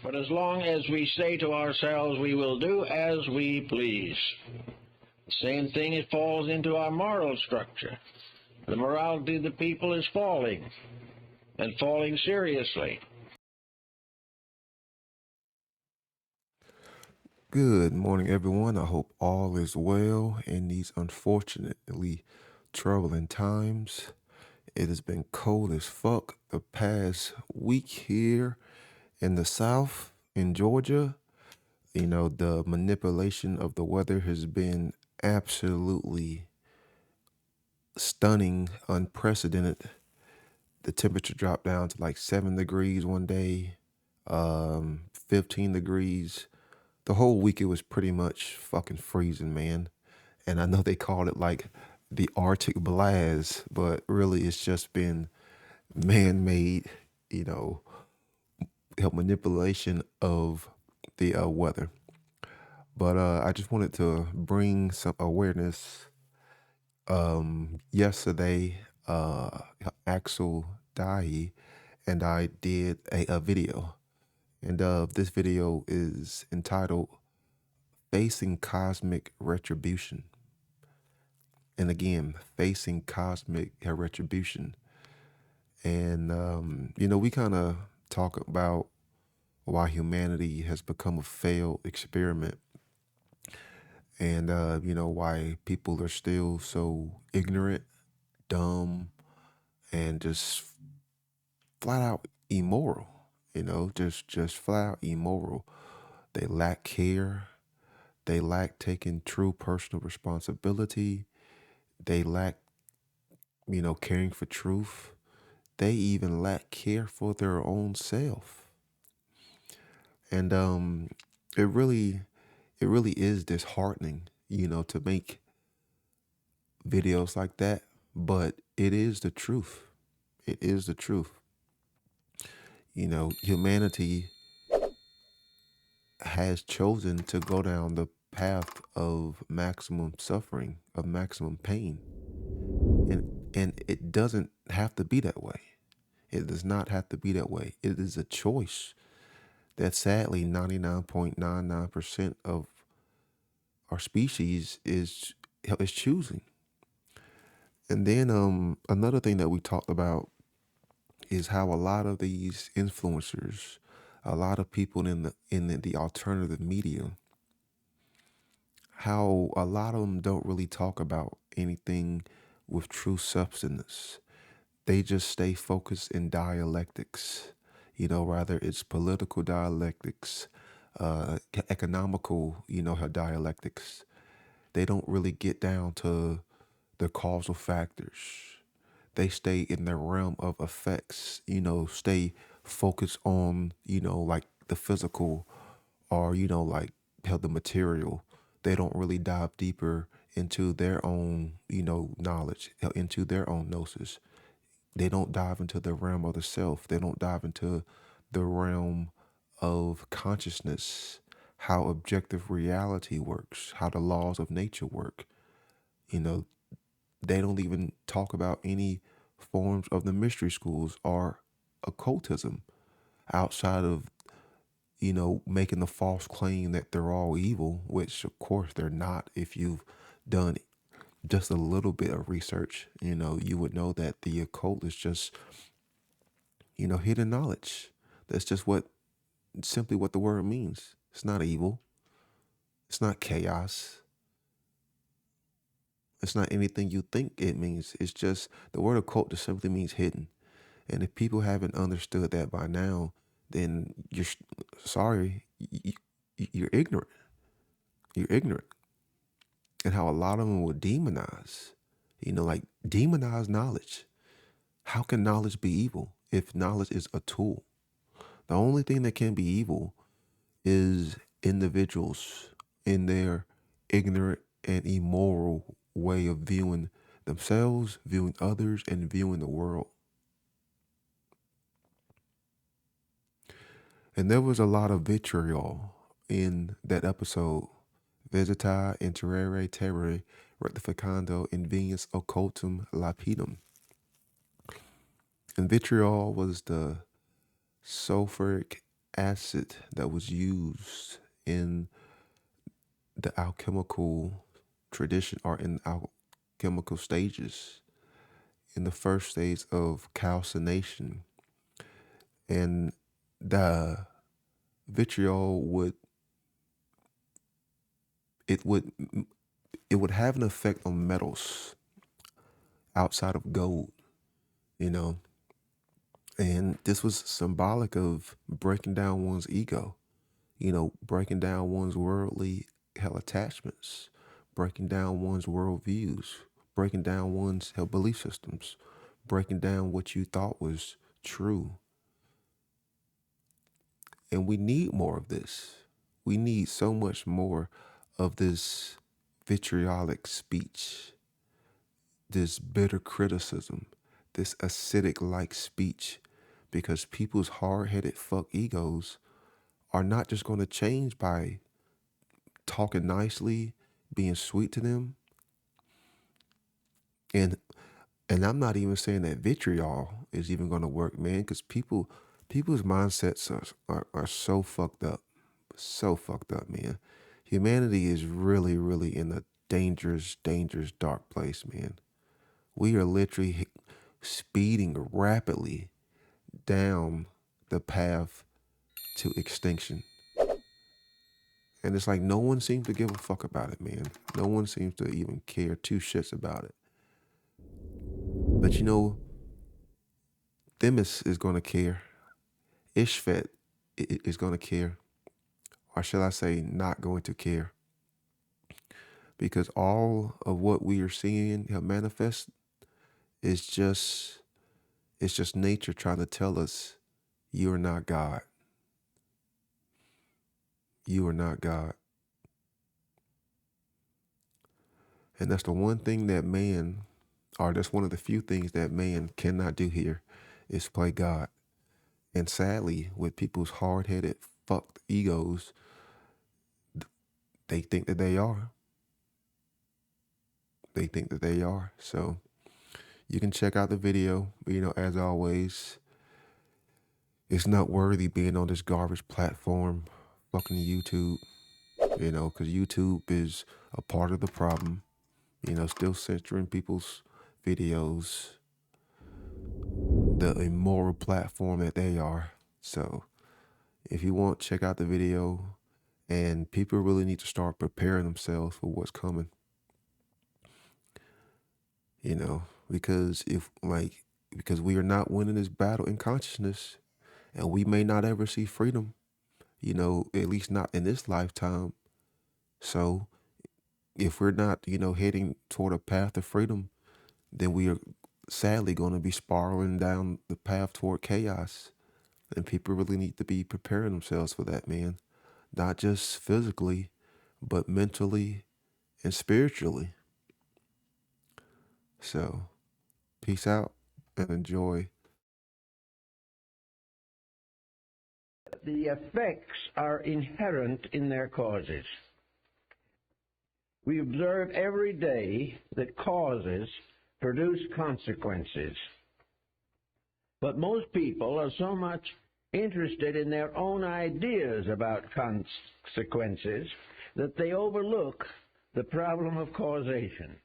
But as long as we say to ourselves we will do as we please, the same thing it falls into our moral structure. The morality of the people is falling, and falling seriously. Good morning, everyone. I hope all is well in these unfortunately troubling times. It has been cold as fuck the past week here in the South, in Georgia. The manipulation of the weather has been absolutely stunning, unprecedented. The temperature dropped down to like 7 degrees one day, 15 degrees. The whole week it was pretty much fucking freezing, man. And I know they called it like the Arctic blast, but really it's just been man-made, you know, manipulation of the weather. But I just wanted to bring some awareness. Yesterday, Axel Dahi and I did a video, and this video is entitled "Facing Cosmic Retribution." And again, facing cosmic retribution. And, we kind of talk about why humanity has become a failed experiment and, why people are still so ignorant, dumb, and just flat out immoral, just flat out immoral. They lack care. They lack taking true personal responsibility. They lack, caring for truth. They even lack care for their own self. And it really it really is disheartening, to make videos like that, but it is the truth. It is the truth. Humanity has chosen to go down the path of maximum suffering, of maximum pain. And it doesn't have to be that way. It does not have to be that way. It is a choice that sadly 99.99% of our species is choosing. And then another thing that we talked about is how a lot of these influencers, a lot of people in the alternative media, how a lot of them don't really talk about anything with true substance. They just stay focused in dialectics. Rather it's political dialectics, economical, dialectics. They don't really get down to the causal factors. They stay in the realm of effects, stay focused on, like the physical or, like how the material. They don't really dive deeper into their own, knowledge, into their own gnosis. They don't dive into the realm of the self. They don't dive into the realm of consciousness, how objective reality works, how the laws of nature work. You know, they don't even talk about any forms of the mystery schools or occultism outside of, making the false claim that they're all evil, which of course they're not. If you've done just a little bit of research, you would know that the occult is just, hidden knowledge. That's just simply what the word means. It's not evil. It's not chaos. It's not anything you think it means. It's just the word occult just simply means hidden. And if people haven't understood that by now, then sorry, you're ignorant. You're ignorant. And how a lot of them will demonize, like demonize knowledge. How can knowledge be evil if knowledge is a tool? The only thing that can be evil is individuals in their ignorant and immoral way of viewing themselves, viewing others, and viewing the world. And there was a lot of vitriol in that episode. Vegeta interere terrore rectificando invenius occultum lapidum. And vitriol was the sulfuric acid that was used in the alchemical tradition or in alchemical stages, in the first stage of calcination. And the vitriol it would it would have an effect on metals outside of gold, you know. And this was symbolic of breaking down one's ego, breaking down one's worldly hell attachments, breaking down one's worldviews, breaking down one's hell belief systems, breaking down what you thought was true. And we need more of this. We need so much more of this vitriolic speech, this bitter criticism, this acidic like speech, because people's hard headed fuck egos are not just going to change by talking nicely, being sweet to them. And I'm not even saying that vitriol is even going to work, man, because people's mindsets are so fucked up. So fucked up, man. Humanity is really, really in a dangerous, dangerous, dark place, man. We are literally speeding rapidly down the path to extinction. And it's like no one seems to give a fuck about it, man. No one seems to even care two shits about it. But Themis is going to care. Ishvet is going to care. Or shall I say, not going to care. Because all of what we are seeing manifest is just, it's just nature trying to tell us, you are not God. You are not God. And that's the one thing that man, or that's one of the few things that man cannot do here, is play God. And sadly, with people's hard-headed, fucked egos, they think that they are. They think that they are. So you can check out the video. As always, it's not worthy being on this garbage platform, fucking YouTube, because YouTube is a part of the problem, still censoring people's videos, the immoral platform that they are. So if you want, check out the video, and people really need to start preparing themselves for what's coming. Because because we are not winning this battle in consciousness, and we may not ever see freedom, at least not in this lifetime. So if we're not, heading toward a path of freedom, then we are sadly going to be spiraling down the path toward chaos. And people really need to be preparing themselves for that, man. Not just physically, but mentally and spiritually. So, peace out and enjoy. The effects are inherent in their causes. We observe every day that causes produce consequences. But most people are so much interested in their own ideas about consequences that they overlook the problem of causation.